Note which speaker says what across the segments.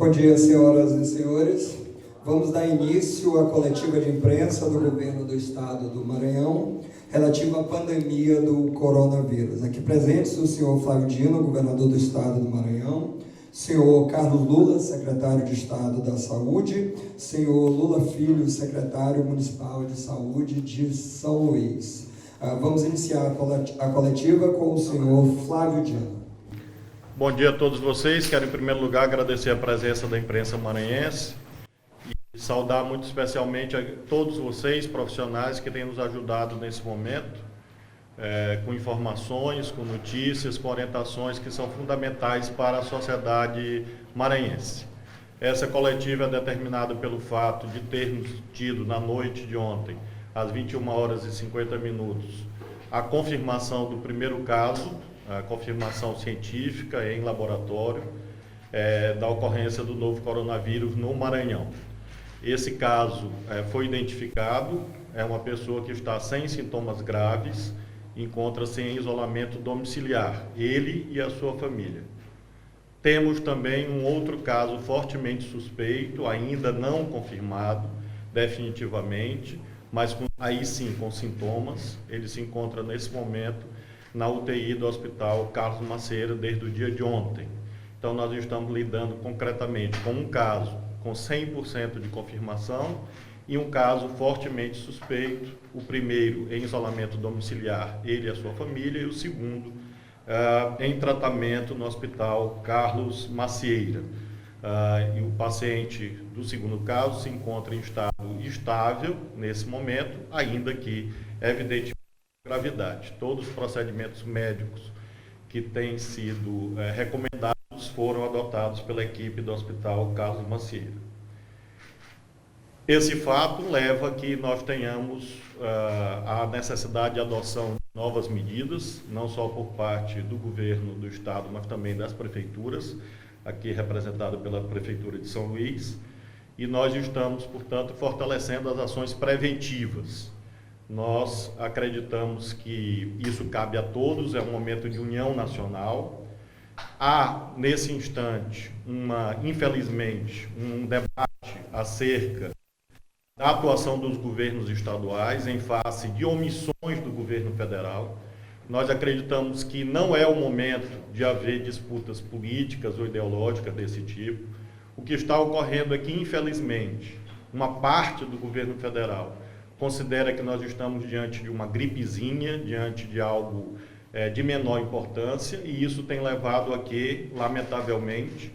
Speaker 1: Bom dia, senhoras e senhores. Vamos dar início à coletiva de imprensa do Governo do Estado do Maranhão relativa à pandemia do coronavírus. Aqui presentes o senhor Flávio Dino, governador do Estado do Maranhão, senhor Carlos Lula, secretário de Estado da Saúde, senhor Lula Filho, secretário municipal de Saúde de São Luís. Vamos iniciar a coletiva com o senhor Flávio Dino.
Speaker 2: Bom dia a todos vocês. Quero, em primeiro lugar, agradecer a presença da imprensa maranhense e saudar muito especialmente a todos vocês, profissionais, que têm nos ajudado nesse momento, com informações, com notícias, com orientações que são fundamentais para a sociedade maranhense. Essa coletiva é determinada pelo fato de termos tido, na noite de ontem, às 21h50, a confirmação do primeiro caso, a confirmação científica em laboratório da ocorrência do novo coronavírus no Maranhão. Esse caso foi identificado, é uma pessoa que está sem sintomas graves, encontra-se em isolamento domiciliar, ele e a sua família. Temos também um outro caso fortemente suspeito, ainda não confirmado definitivamente, mas aí sim com sintomas. Ele se encontra nesse momento na UTI do Hospital Carlos Macieira desde o dia de ontem. Então nós estamos lidando concretamente com um caso com 100% de confirmação e um caso fortemente suspeito, o primeiro em isolamento domiciliar, ele e a sua família, e o segundo em tratamento no Hospital Carlos Macieira. E o paciente do segundo caso se encontra em estado estável nesse momento, ainda que evidentemente gravidade. Todos os procedimentos médicos que têm sido recomendados foram adotados pela equipe do Hospital Carlos Macieira. Esse fato leva a que nós tenhamos a necessidade de adoção de novas medidas, não só por parte do governo do estado, mas também das prefeituras, aqui representada pela Prefeitura de São Luís, e nós estamos, portanto, fortalecendo as ações preventivas. Nós acreditamos que isso cabe a todos, é um momento de união nacional. Há, nesse instante, infelizmente, um debate acerca da atuação dos governos estaduais em face de omissões do governo federal. Nós acreditamos que não é o momento de haver disputas políticas ou ideológicas desse tipo. O que está ocorrendo é que, infelizmente, uma parte do governo federal considera que nós estamos diante de uma gripezinha, diante de algo de menor importância, e isso tem levado a que, lamentavelmente,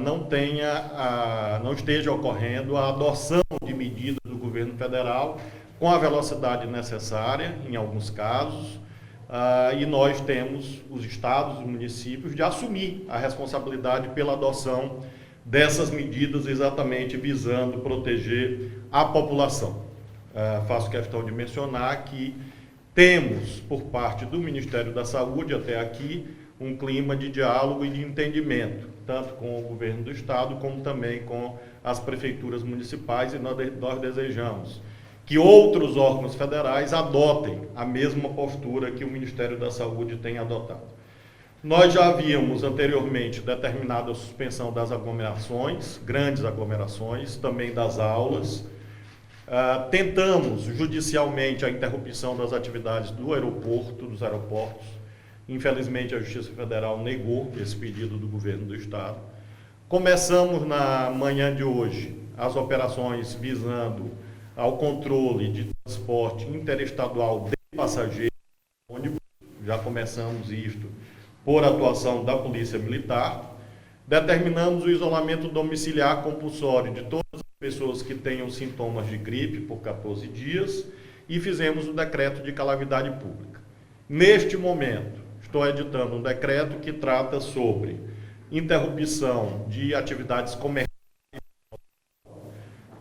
Speaker 2: não esteja ocorrendo a adoção de medidas do governo federal com a velocidade necessária, em alguns casos, e nós temos os estados e municípios de assumir a responsabilidade pela adoção dessas medidas, exatamente visando proteger a população. Faço questão de mencionar que temos, por parte do Ministério da Saúde até aqui, um clima de diálogo e de entendimento, tanto com o governo do estado, como também com as prefeituras municipais, e nós desejamos que outros órgãos federais adotem a mesma postura que o Ministério da Saúde tem adotado. Nós já havíamos anteriormente determinado a suspensão das aglomerações, grandes aglomerações, também das aulas. Tentamos judicialmente a interrupção das atividades dos aeroportos. Infelizmente, a Justiça Federal negou esse pedido do governo do estado. Começamos na manhã de hoje as operações visando ao controle de transporte interestadual de passageiros, ônibus. Já começamos isto por atuação da Polícia Militar. Determinamos o isolamento domiciliar compulsório de todas as pessoas que tenham sintomas de gripe por 14 dias e fizemos o decreto de calamidade pública. Neste momento, estou editando um decreto que trata sobre interrupção de atividades comerciais,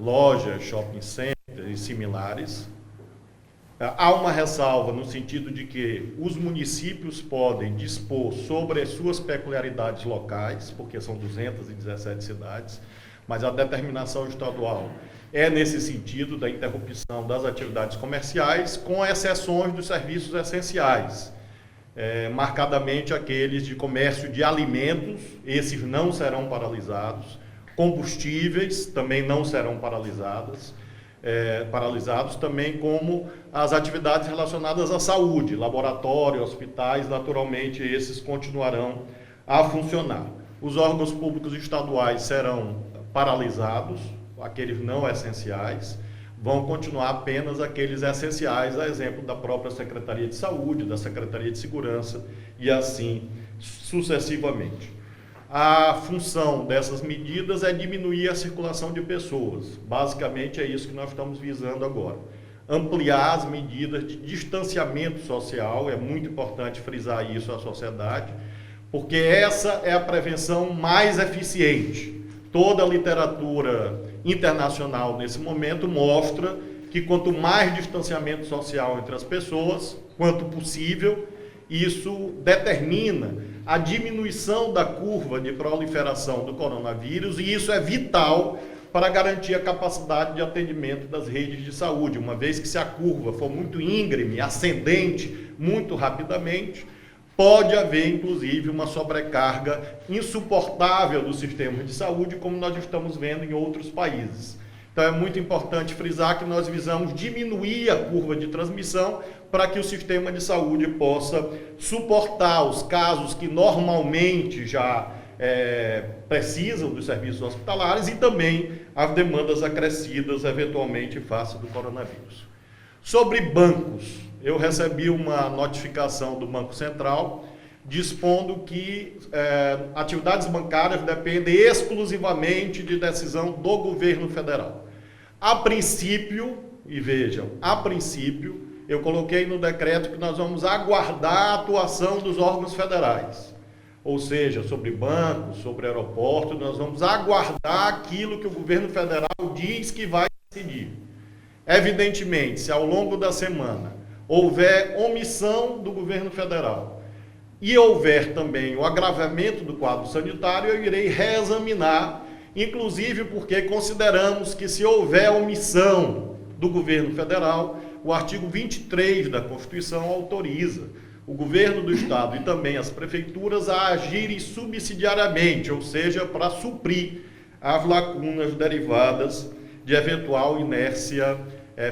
Speaker 2: lojas, shopping centers e similares. Há uma ressalva no sentido de que os municípios podem dispor sobre as suas peculiaridades locais, porque são 217 cidades, mas a determinação estadual é nesse sentido da interrupção das atividades comerciais, com exceções dos serviços essenciais, marcadamente aqueles de comércio de alimentos, esses não serão paralisados. Combustíveis também não serão paralisados, também como as atividades relacionadas à saúde, laboratório, hospitais, naturalmente esses continuarão a funcionar. Os órgãos públicos estaduais serão paralisados, aqueles não essenciais, vão continuar apenas aqueles essenciais, a exemplo da própria Secretaria de Saúde, da Secretaria de Segurança e assim sucessivamente. A função dessas medidas é diminuir a circulação de pessoas. Basicamente é isso que nós estamos visando agora. Ampliar as medidas de distanciamento social, é muito importante frisar isso à sociedade, porque essa é a prevenção mais eficiente. Toda a literatura internacional nesse momento mostra que quanto mais distanciamento social entre as pessoas, quanto possível, isso determina a diminuição da curva de proliferação do coronavírus, e isso é vital para garantir a capacidade de atendimento das redes de saúde, uma vez que se a curva for muito íngreme, ascendente, muito rapidamente, pode haver, inclusive, uma sobrecarga insuportável do sistema de saúde, como nós estamos vendo em outros países. Então, é muito importante frisar que nós visamos diminuir a curva de transmissão para que o sistema de saúde possa suportar os casos que normalmente já precisam dos serviços hospitalares e também as demandas acrescidas, eventualmente, face do coronavírus. Sobre bancos, eu recebi uma notificação do Banco Central dispondo que atividades bancárias dependem exclusivamente de decisão do governo federal. A princípio, e vejam, a princípio, eu coloquei no decreto que nós vamos aguardar a atuação dos órgãos federais. Ou seja, sobre bancos, sobre aeroportos, nós vamos aguardar aquilo que o governo federal diz que vai decidir. Evidentemente, se ao longo da semana houver omissão do governo federal e houver também o agravamento do quadro sanitário, eu irei reexaminar, inclusive porque consideramos que se houver omissão do governo federal, o artigo 23 da Constituição autoriza o governo do estado e também as prefeituras a agirem subsidiariamente, ou seja, para suprir as lacunas derivadas de eventual inércia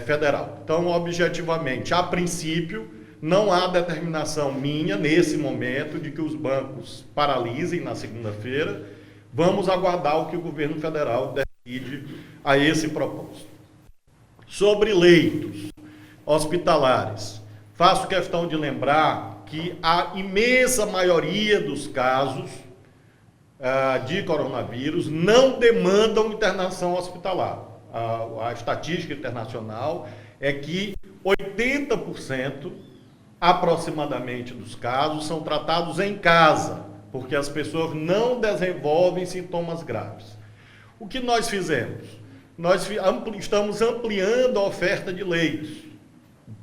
Speaker 2: federal. Então, objetivamente, a princípio, não há determinação minha, nesse momento, de que os bancos paralisem na segunda-feira. Vamos aguardar o que o governo federal decide a esse propósito. Sobre leitos hospitalares, faço questão de lembrar que a imensa maioria dos casos de coronavírus não demandam internação hospitalar. A estatística internacional é que 80% aproximadamente dos casos são tratados em casa, porque as pessoas não desenvolvem sintomas graves. O que nós fizemos? Nós estamos ampliando a oferta de leitos,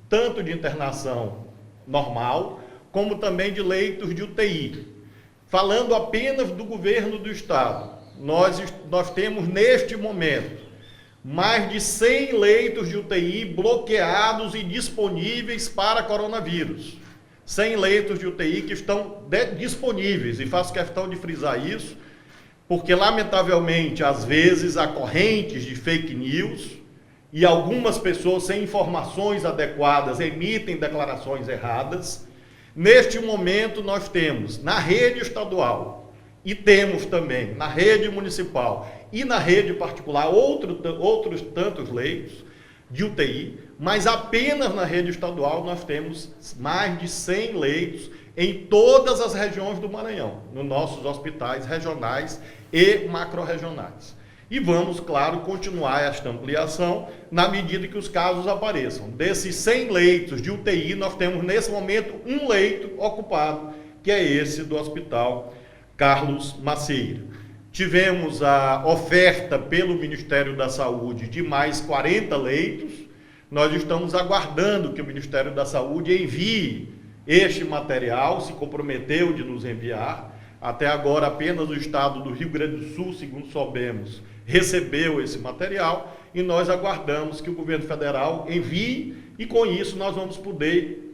Speaker 2: tanto de internação normal, como também de leitos de UTI. Falando apenas do governo do estado, nós temos neste momento mais de 100 leitos de UTI bloqueados e disponíveis para coronavírus. 100 leitos de UTI que estão disponíveis, e faço questão de frisar isso, porque lamentavelmente, às vezes, há correntes de fake news e algumas pessoas sem informações adequadas emitem declarações erradas. Neste momento, nós temos na rede estadual e temos também na rede municipal e na rede particular outros tantos leitos de UTI, mas apenas na rede estadual nós temos mais de 100 leitos em todas as regiões do Maranhão, nos nossos hospitais regionais e macro-regionais. E vamos, claro, continuar esta ampliação na medida que os casos apareçam. Desses 100 leitos de UTI, nós temos nesse momento um leito ocupado, que é esse do Hospital Carlos Macieira. Tivemos a oferta pelo Ministério da Saúde de mais 40 leitos. Nós estamos aguardando que o Ministério da Saúde envie este material, se comprometeu de nos enviar. Até agora, apenas o estado do Rio Grande do Sul, segundo soubemos, recebeu esse material, e nós aguardamos que o governo federal envie, e com isso nós vamos poder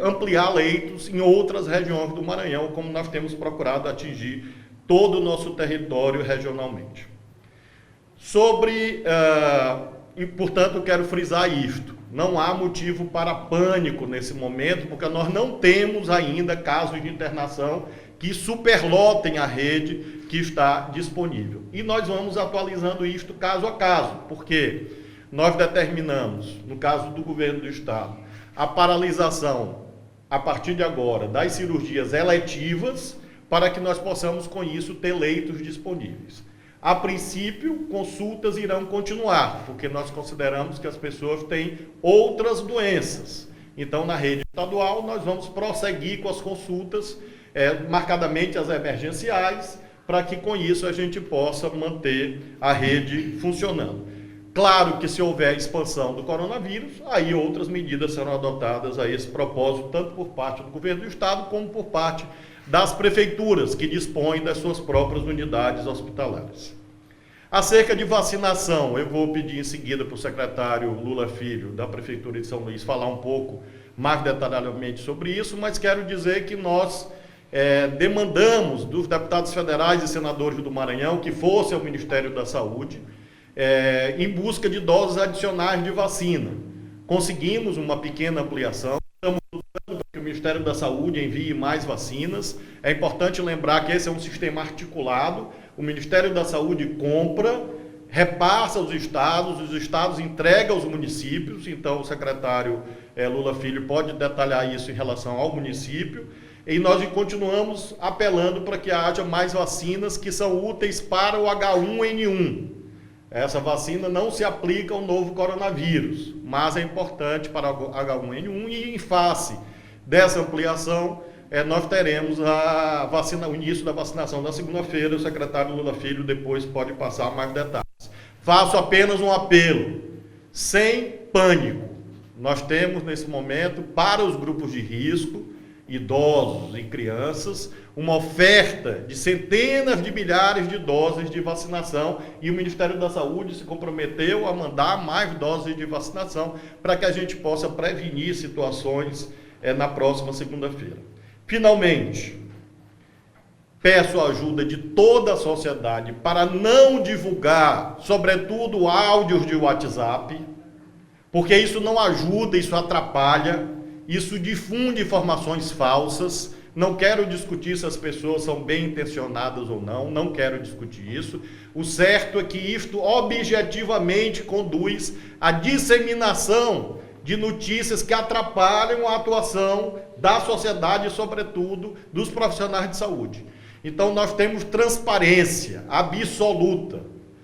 Speaker 2: ampliar leitos em outras regiões do Maranhão, como nós temos procurado atingir todo o nosso território regionalmente. E, portanto, eu quero frisar isto. Não há motivo para pânico nesse momento, porque nós não temos ainda casos de internação que superlotem a rede que está disponível. E nós vamos atualizando isto caso a caso, porque nós determinamos, no caso do governo do estado, a paralisação, a partir de agora, das cirurgias eletivas, para que nós possamos, com isso, ter leitos disponíveis. A princípio, consultas irão continuar, porque nós consideramos que as pessoas têm outras doenças. Então, na rede estadual, nós vamos prosseguir com as consultas, marcadamente as emergenciais, para que com isso a gente possa manter a rede funcionando. Claro que se houver expansão do coronavírus, aí outras medidas serão adotadas a esse propósito, tanto por parte do governo do estado, como por parte das prefeituras, que dispõem das suas próprias unidades hospitalares. Acerca de vacinação, eu vou pedir em seguida para o secretário Lula Filho, da Prefeitura de São Luís, falar um pouco mais detalhadamente sobre isso, mas quero dizer que nós demandamos dos deputados federais e senadores do Maranhão que fossem ao Ministério da Saúde em busca de doses adicionais de vacina. Conseguimos uma pequena ampliação, estamos lutando para que o Ministério da Saúde envie mais vacinas. É importante lembrar que esse é um sistema articulado, o Ministério da Saúde compra, repassa aos estados, os estados entregam aos municípios, então o secretário Lula Filho pode detalhar isso em relação ao município, e nós continuamos apelando para que haja mais vacinas que são úteis para o H1N1. Essa vacina não se aplica ao novo coronavírus, mas é importante para o H1N1 e em face dessa ampliação, nós teremos o início da vacinação na segunda-feira. O secretário Lula Filho depois pode passar mais detalhes. Faço apenas um apelo, sem pânico. Nós temos nesse momento, para os grupos de risco, idosos e crianças, uma oferta de centenas de milhares de doses de vacinação, e o Ministério da Saúde se comprometeu a mandar mais doses de vacinação para que a gente possa prevenir situações na próxima segunda-feira. Finalmente, peço a ajuda de toda a sociedade para não divulgar, sobretudo, áudios de WhatsApp, porque isso não ajuda, isso atrapalha, isso difunde informações falsas. Não quero discutir se as pessoas são bem intencionadas ou não, não quero discutir isso. O certo é que isto objetivamente conduz à disseminação de notícias que atrapalham a atuação da sociedade e, sobretudo, dos profissionais de saúde. Então, nós temos transparência absoluta.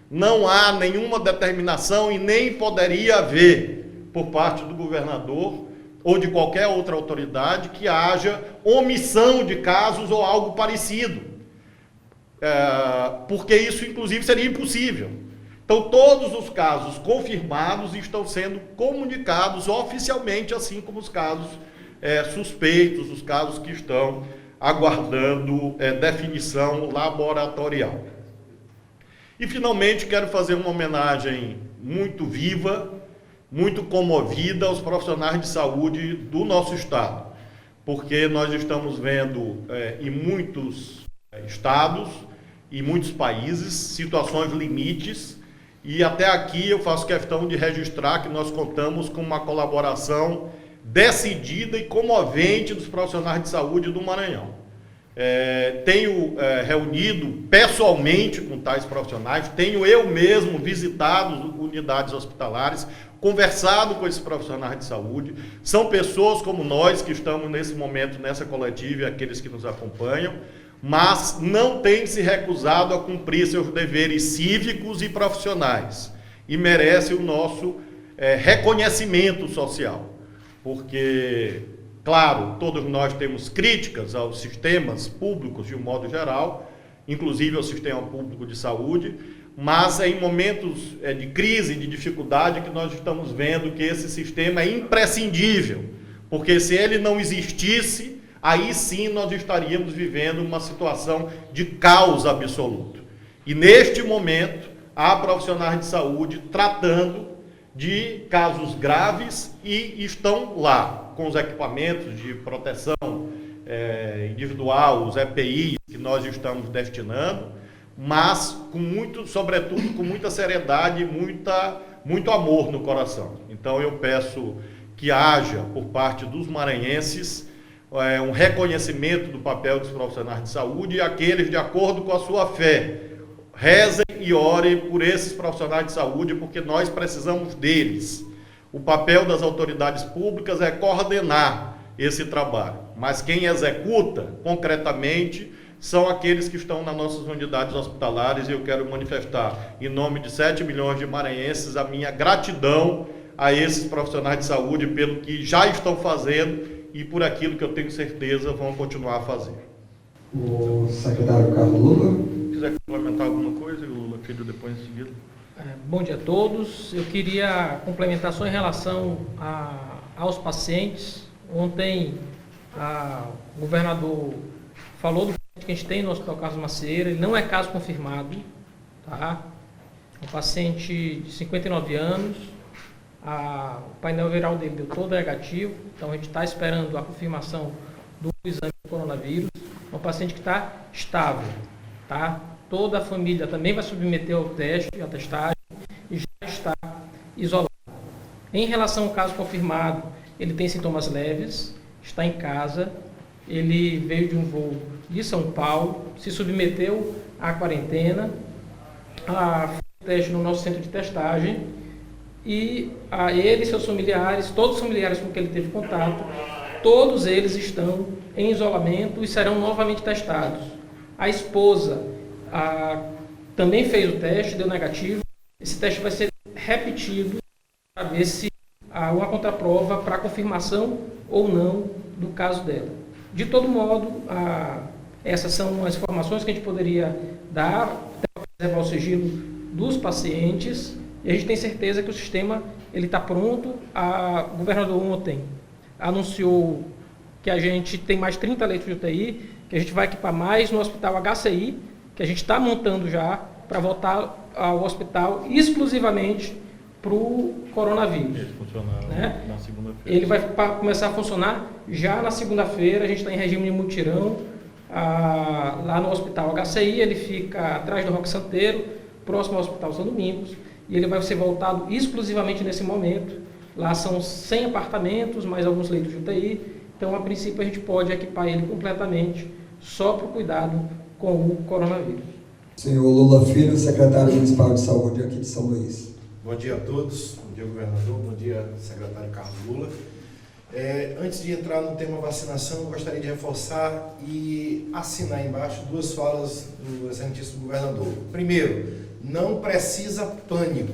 Speaker 2: Não há nenhuma determinação e nem poderia haver, por parte do governador ou de qualquer outra autoridade, que haja omissão de casos ou algo parecido. Porque isso, inclusive, seria impossível. Então, todos os casos confirmados estão sendo comunicados oficialmente, assim como os casos suspeitos, os casos que estão aguardando definição laboratorial. E, finalmente, quero fazer uma homenagem muito viva, muito comovida aos profissionais de saúde do nosso estado, porque nós estamos vendo em muitos estados e muitos países situações limites, e até aqui eu faço questão de registrar que nós contamos com uma colaboração decidida e comovente dos profissionais de saúde do Maranhão. Tenho reunido pessoalmente com tais profissionais, tenho eu mesmo visitado unidades hospitalares, conversado com esses profissionais de saúde. São pessoas como nós que estamos nesse momento nessa coletiva e aqueles que nos acompanham, mas não têm se recusado a cumprir seus deveres cívicos e profissionais, e merece o nosso reconhecimento social, porque, claro, todos nós temos críticas aos sistemas públicos de um modo geral, inclusive ao sistema público de saúde, mas é em momentos de crise, de dificuldade, que nós estamos vendo que esse sistema é imprescindível, porque se ele não existisse, aí sim nós estaríamos vivendo uma situação de caos absoluto. E neste momento, há profissionais de saúde tratando de casos graves e estão lá com os equipamentos de proteção individual, os EPIs que nós estamos destinando, mas sobretudo com muita seriedade e muito amor no coração. Então eu peço que haja, por parte dos maranhenses, um reconhecimento do papel dos profissionais de saúde, e aqueles, de acordo com a sua fé, rezem e orem por esses profissionais de saúde, porque nós precisamos deles. O papel das autoridades públicas é coordenar esse trabalho, mas quem executa concretamente são aqueles que estão nas nossas unidades hospitalares, e eu quero manifestar, em nome de 7 milhões de maranhenses, a minha gratidão a esses profissionais de saúde pelo que já estão fazendo e por aquilo que eu tenho certeza vão continuar a fazer.
Speaker 1: O secretário Carlos Lula.
Speaker 2: Se quiser complementar alguma coisa, o Lula Filho depois em seguida.
Speaker 3: Bom dia a todos. Eu queria complementar só em relação aos pacientes. Ontem o governador falou do paciente que a gente tem no Hospital Carlos Macieira. Ele não é caso confirmado, tá? Um paciente de 59 anos. O painel viral dele deu todo negativo, então a gente está esperando a confirmação do exame do coronavírus. É um paciente que está estável, tá? Toda a família também vai submeter ao teste, à testagem, e já está isolado. Em relação ao caso confirmado, ele tem sintomas leves, está em casa, ele veio de um voo de São Paulo, se submeteu à quarentena, fez o teste no nosso centro de testagem, e a ele e seus familiares, todos os familiares com quem ele teve contato, todos eles estão em isolamento e serão novamente testados. A esposa também fez o teste, deu negativo. Esse teste vai ser repetido para ver se há uma contraprova para confirmação ou não do caso dela. De todo modo, essas são as informações que a gente poderia dar para preservar o sigilo dos pacientes. E a gente tem certeza que o sistema está pronto. O governador ontem anunciou que a gente tem mais 30 leitos de UTI, que a gente vai equipar mais no hospital HCI, que a gente está montando já para voltar ao hospital exclusivamente para o coronavírus.
Speaker 2: Ele funcionar, né? Na segunda-feira.
Speaker 3: Ele vai começar a funcionar já na segunda-feira. A gente está em regime de mutirão lá no hospital HCI. Ele fica atrás do Roque Santeiro, próximo ao Hospital São Domingos. E ele vai ser voltado exclusivamente nesse momento. Lá são 100 apartamentos, mais alguns leitos de UTI. Então, a princípio, a gente pode equipar ele completamente só para o cuidado com o coronavírus.
Speaker 1: Senhor Lula Filho, secretário municipal de saúde aqui de São Luís.
Speaker 4: Bom dia a todos, bom dia governador, bom dia secretário Carlos Lula. Antes de entrar no tema vacinação, eu gostaria de reforçar e assinar embaixo duas falas do excelentíssimo governador. Primeiro, não precisa pânico.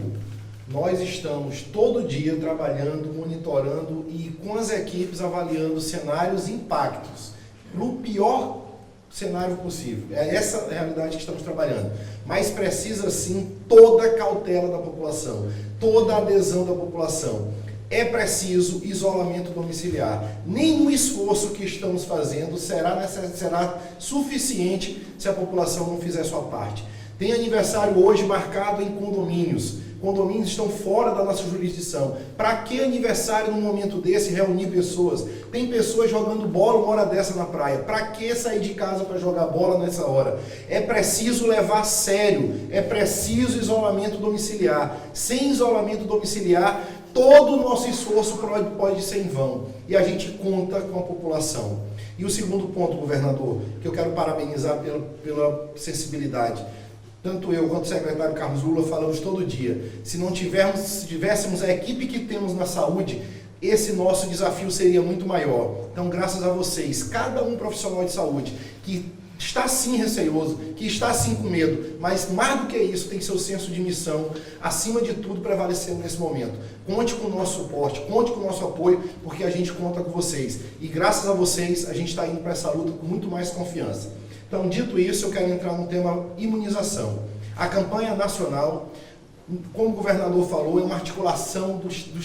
Speaker 4: Nós estamos todo dia trabalhando, monitorando e com as equipes avaliando cenários e impactos para o pior cenário possível. É essa a realidade que estamos trabalhando. Mas precisa sim toda a cautela da população, toda a adesão da população. É preciso isolamento domiciliar. Nenhum esforço que estamos fazendo será suficiente se a população não fizer sua parte. Tem aniversário hoje marcado em condomínios. Condomínios estão fora da nossa jurisdição. Para que aniversário num momento desse reunir pessoas? Tem pessoas jogando bola uma hora dessa na praia. Para que sair de casa para jogar bola nessa hora? É preciso levar a sério. É preciso isolamento domiciliar. Sem isolamento domiciliar, todo o nosso esforço pode ser em vão. E a gente conta com a população. E o segundo ponto, governador, que eu quero parabenizar pela sensibilidade. Tanto eu quanto o secretário Carlos Lula falamos todo dia. Se tivéssemos a equipe que temos na saúde, esse nosso desafio seria muito maior. Então, graças a vocês, cada um profissional de saúde que está sim receioso, que está sim com medo, mas mais do que isso, tem seu senso de missão, acima de tudo, prevalecendo nesse momento. Conte com o nosso suporte, conte com o nosso apoio, porque a gente conta com vocês. E graças a vocês, a gente está indo para essa luta com muito mais confiança. Então, dito isso, eu quero entrar no tema imunização. A campanha nacional, como o governador falou, é uma articulação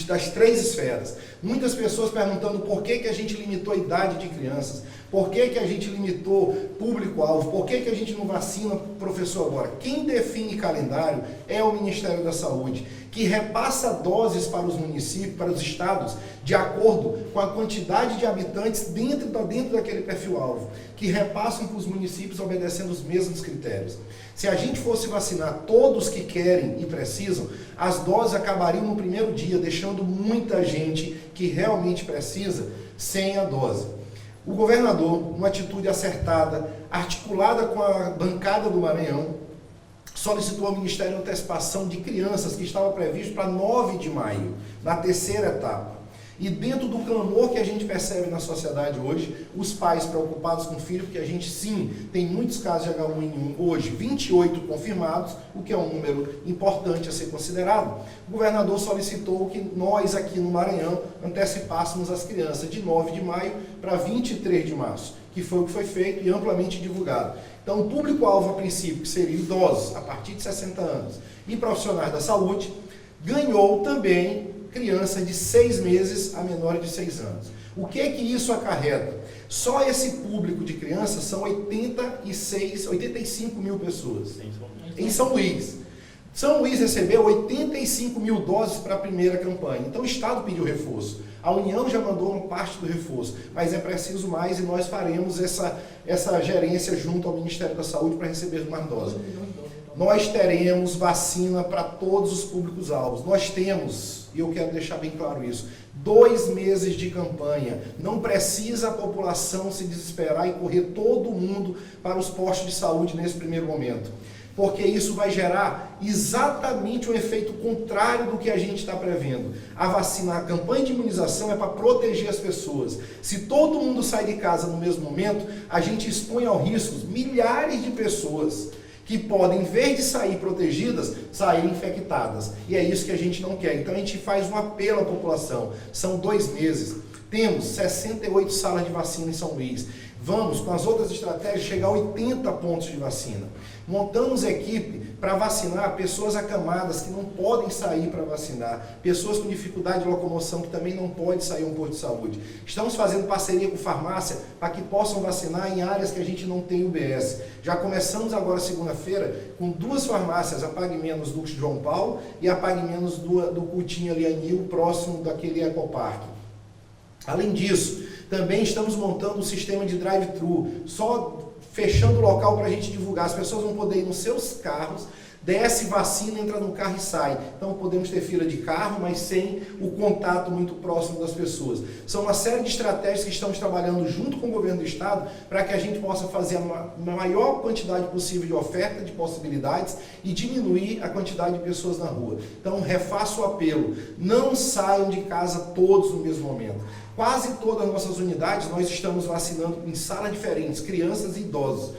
Speaker 4: das três esferas. Muitas pessoas perguntando por que a gente limitou a idade de crianças, Por que que a gente limitou público-alvo? Por que que a gente não vacina professor agora? Quem define calendário é o Ministério da Saúde, que repassa doses para os municípios, para os estados, de acordo com a quantidade de habitantes dentro daquele perfil-alvo, que repassam para os municípios obedecendo os mesmos critérios. Se a gente fosse vacinar todos que querem e precisam, as doses acabariam no primeiro dia, deixando muita gente que realmente precisa sem a dose. O governador, numa atitude acertada, articulada com a bancada do Maranhão, solicitou ao Ministério a antecipação de crianças que estava previsto para 9 de maio, na terceira etapa. E dentro do clamor que a gente percebe na sociedade hoje, os pais preocupados com o filho, porque a gente sim tem muitos casos de H1N1 hoje, 28 confirmados, o que é um número importante a ser considerado. O governador solicitou que nós aqui no Maranhão antecipássemos as crianças de 9 de maio para 23 de março, que foi o que foi feito e amplamente divulgado. Então, o público-alvo, a princípio, que seria idosos a partir de 60 anos e profissionais da saúde, ganhou também crianças de 6 meses a menores de 6 anos. O que é que isso acarreta? Só esse público de crianças são 85 mil pessoas em São Luís. São Luís recebeu 85 mil doses para a primeira campanha. Então o Estado pediu reforço. A União já mandou uma parte do reforço, mas é preciso mais e nós faremos essa gerência junto ao Ministério da Saúde para receber mais doses. Nós teremos vacina para todos os públicos-alvos. Nós temos, e eu quero deixar bem claro isso, 2 meses de campanha. Não precisa a população se desesperar e correr todo mundo para os postos de saúde nesse primeiro momento, porque isso vai gerar exatamente o efeito contrário do que a gente está prevendo. A vacina, a campanha de imunização é para proteger as pessoas. Se todo mundo sai de casa no mesmo momento, a gente expõe ao risco milhares de pessoas que podem, em vez de sair protegidas, sair infectadas. E é isso que a gente não quer. Então a gente faz um apelo à população. São 2 meses. Temos 68 salas de vacina em São Luís. Vamos, com as outras estratégias, chegar a 80 pontos de vacina. Montamos equipe para vacinar pessoas acamadas que não podem sair para vacinar, pessoas com dificuldade de locomoção que também não podem sair a um posto de saúde. Estamos fazendo parceria com farmácia para que possam vacinar em áreas que a gente não tem UBS. Já começamos agora segunda-feira com 2 farmácias, a Pague Menos do João Paulo e a Pague Menos do Coutinho ali, Anil, próximo daquele ecoparque. Além disso, também estamos montando um sistema de drive-thru, só fechando o local para a gente divulgar. As pessoas vão poder ir nos seus carros, desce, vacina, entra no carro e sai. Então podemos ter fila de carro, mas sem o contato muito próximo das pessoas. São uma série de estratégias que estamos trabalhando junto com o governo do estado para que a gente possa fazer a maior quantidade possível de oferta, de possibilidades e diminuir a quantidade de pessoas na rua. Então refaço o apelo, não saiam de casa todos no mesmo momento. Quase todas as nossas unidades nós estamos vacinando em salas diferentes, crianças e idosos.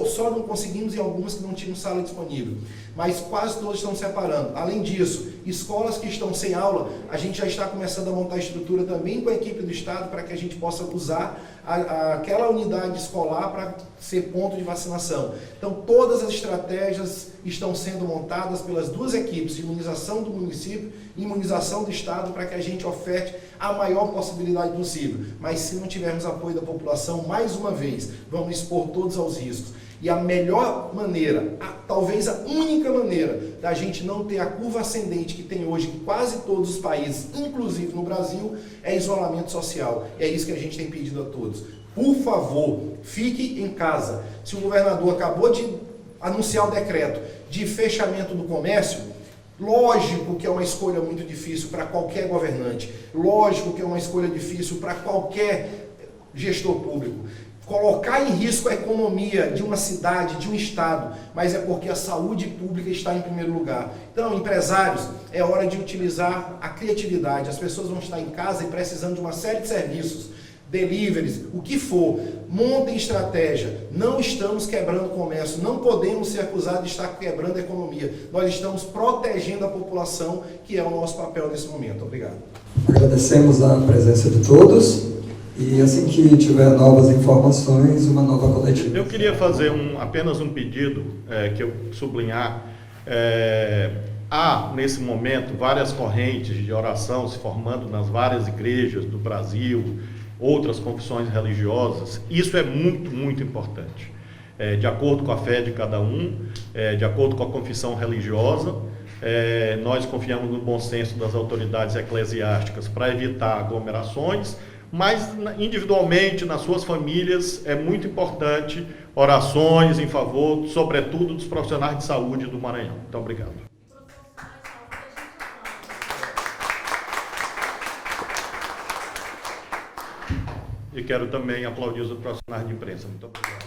Speaker 4: Só não conseguimos em algumas que não tinham sala disponível, mas quase todos estão separando. Além disso, escolas que estão sem aula, a gente já está começando a montar a estrutura também com a equipe do estado para que a gente possa usar aquela unidade escolar para ser ponto de vacinação. Então todas as estratégias estão sendo montadas pelas 2 equipes, de imunização do município e imunização do estado, para que a gente oferte a maior possibilidade possível. Mas se não tivermos apoio da população, mais uma vez, vamos expor todos aos riscos. E a melhor maneira, talvez a única maneira da gente não ter a curva ascendente que tem hoje em quase todos os países, inclusive no Brasil, é isolamento social. E é isso que a gente tem pedido a todos. Por favor, fique em casa. Se o governador acabou de anunciar o decreto de fechamento do comércio, lógico que é uma escolha muito difícil para qualquer governante. Lógico que é uma escolha difícil para qualquer gestor público. Colocar em risco a economia de uma cidade, de um estado, mas é porque a saúde pública está em primeiro lugar. Então, empresários, é hora de utilizar a criatividade. As pessoas vão estar em casa e precisando de uma série de serviços, deliveries, o que for. Montem estratégia. Não estamos quebrando o comércio, não podemos ser acusados de estar quebrando a economia. Nós estamos protegendo a população, que é o nosso papel nesse momento. Obrigado.
Speaker 1: Agradecemos a presença de todos. E assim que tiver novas informações, uma nova coletiva.
Speaker 2: Eu queria fazer apenas um pedido, que eu sublinhar. Há, nesse momento, várias correntes de oração se formando nas várias igrejas do Brasil, outras confissões religiosas. Isso é muito, muito importante. De acordo com a fé de cada um, de acordo com a confissão religiosa, nós confiamos no bom senso das autoridades eclesiásticas para evitar aglomerações, mas individualmente, nas suas famílias, é muito importante orações em favor, sobretudo, dos profissionais de saúde do Maranhão. Muito obrigado. E quero também aplaudir os profissionais de imprensa. Muito obrigado.